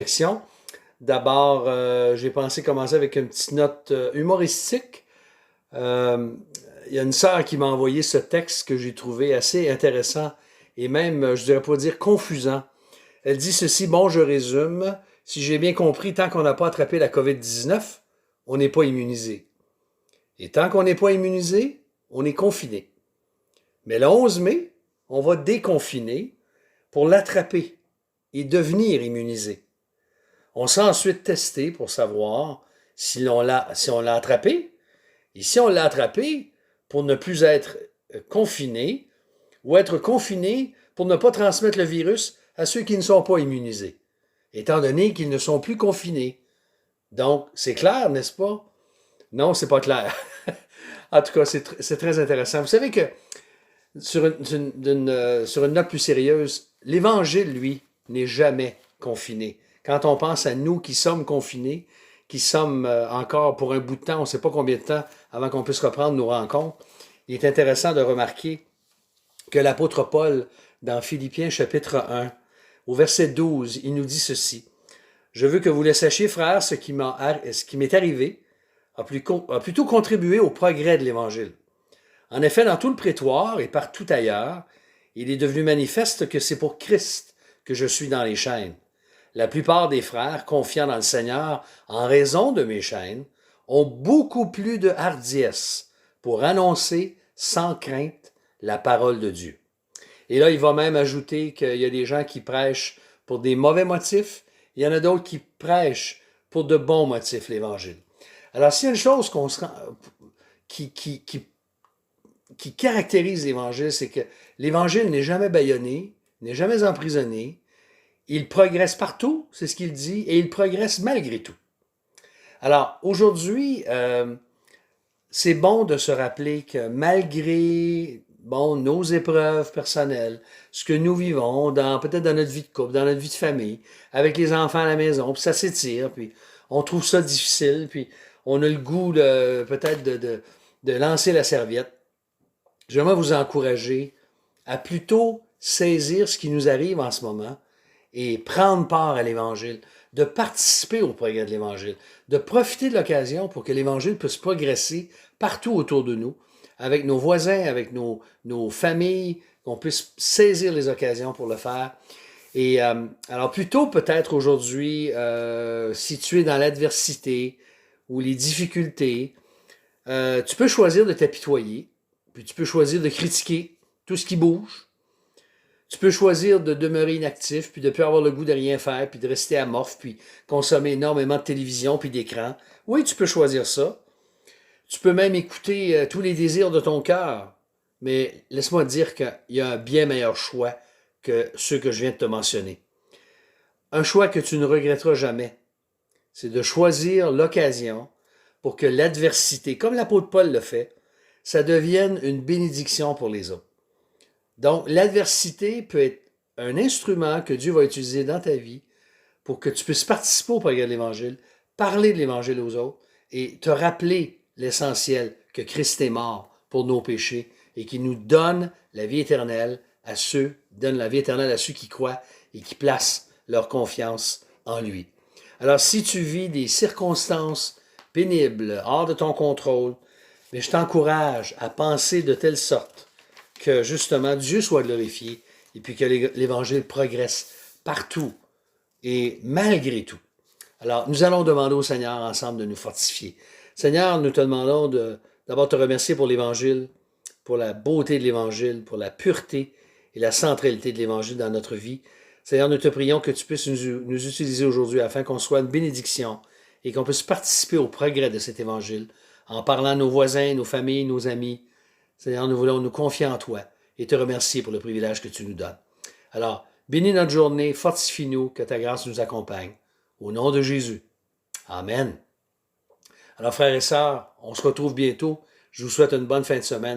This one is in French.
Réflexion. D'abord, j'ai pensé commencer avec une petite note humoristique. Euh, Il y a une sœur qui m'a envoyé ce texte que j'ai trouvé assez intéressant et même, je dirais pas dire confusant. Elle dit ceci, bon, je résume. Si j'ai bien compris, tant qu'on n'a pas attrapé la COVID-19, on n'est pas immunisé. Et tant qu'on n'est pas immunisé, on est confiné. Mais le 11 mai, on va déconfiner pour l'attraper et devenir immunisé. On sera ensuite testé pour savoir si on l'a attrapé. Et si on l'a attrapé, pour ne plus être confiné ou être confiné pour ne pas transmettre le virus à ceux qui ne sont pas immunisés, étant donné qu'ils ne sont plus confinés. Donc, c'est clair, n'est-ce pas? Non, c'est pas clair. En tout cas, c'est très intéressant. Vous savez que sur une note plus sérieuse, l'Évangile, lui, n'est jamais confiné. Quand on pense à nous qui sommes confinés, qui sommes encore pour un bout de temps, on ne sait pas combien de temps avant qu'on puisse reprendre nos rencontres, il est intéressant de remarquer que l'apôtre Paul, dans Philippiens chapitre 1, au verset 12, il nous dit ceci. Je veux que vous le sachiez, frères, ce qui m'est arrivé a plutôt contribué au progrès de l'Évangile. En effet, dans tout le prétoire et partout ailleurs, il est devenu manifeste que c'est pour Christ que je suis dans les chaînes. La plupart des frères, confiants dans le Seigneur en raison de mes chaînes, ont beaucoup plus de hardiesse pour annoncer sans crainte la parole de Dieu. Et là, il va même ajouter qu'il y a des gens qui prêchent pour des mauvais motifs, il y en a d'autres qui prêchent pour de bons motifs, l'Évangile. Alors, s'il y a une chose qui, qui, qui qui caractérise l'Évangile, c'est que l'Évangile n'est jamais bâillonné, n'est jamais emprisonné, il progresse partout, c'est ce qu'il dit, et il progresse malgré tout. Alors, aujourd'hui, c'est bon de se rappeler que malgré nos épreuves personnelles, ce que nous vivons, peut-être dans notre vie de couple, dans notre vie de famille, avec les enfants à la maison, puis ça s'étire, puis on trouve ça difficile, puis on a le goût peut-être de lancer la serviette. J'aimerais vous encourager à plutôt saisir ce qui nous arrive en ce moment et prendre part à l'Évangile, de participer au progrès de l'Évangile, de profiter de l'occasion pour que l'Évangile puisse progresser partout autour de nous, avec nos voisins, avec nos familles, qu'on puisse saisir les occasions pour le faire. Et alors plutôt peut-être aujourd'hui, si tu es dans l'adversité ou les difficultés, tu peux choisir de t'apitoyer, puis tu peux choisir de critiquer tout ce qui bouge. Tu peux choisir de demeurer inactif, puis de ne plus avoir le goût de rien faire, puis de rester amorphe, puis consommer énormément de télévision, puis d'écran. Oui, tu peux choisir ça. Tu peux même écouter tous les désirs de ton cœur. Mais laisse-moi te dire qu'il y a un bien meilleur choix que ceux que je viens de te mentionner. Un choix que tu ne regretteras jamais. C'est de choisir l'occasion pour que l'adversité, comme l'apôtre Paul le fait, ça devienne une bénédiction pour les autres. Donc, l'adversité peut être un instrument que Dieu va utiliser dans ta vie pour que tu puisses participer au progrès de l'Évangile, parler de l'Évangile aux autres et te rappeler l'essentiel, que Christ est mort pour nos péchés et qu'il nous donne la vie éternelle donne la vie éternelle à ceux qui croient et qui placent leur confiance en lui. Alors, si tu vis des circonstances pénibles, hors de ton contrôle, mais je t'encourage à penser de telle sorte que justement Dieu soit glorifié et puis que l'Évangile progresse partout et malgré tout. Alors, nous allons demander au Seigneur ensemble de nous fortifier. Seigneur, nous te demandons d'abord te remercier pour l'Évangile, pour la beauté de l'Évangile, pour la pureté et la centralité de l'Évangile dans notre vie. Seigneur, nous te prions que tu puisses nous utiliser aujourd'hui afin qu'on soit une bénédiction et qu'on puisse participer au progrès de cet Évangile en parlant à nos voisins, nos familles, nos amis. Seigneur, nous voulons nous confier en toi et te remercier pour le privilège que tu nous donnes. Alors, bénis notre journée, fortifie-nous, que ta grâce nous accompagne. Au nom de Jésus. Amen. Alors, frères et sœurs, on se retrouve bientôt. Je vous souhaite une bonne fin de semaine.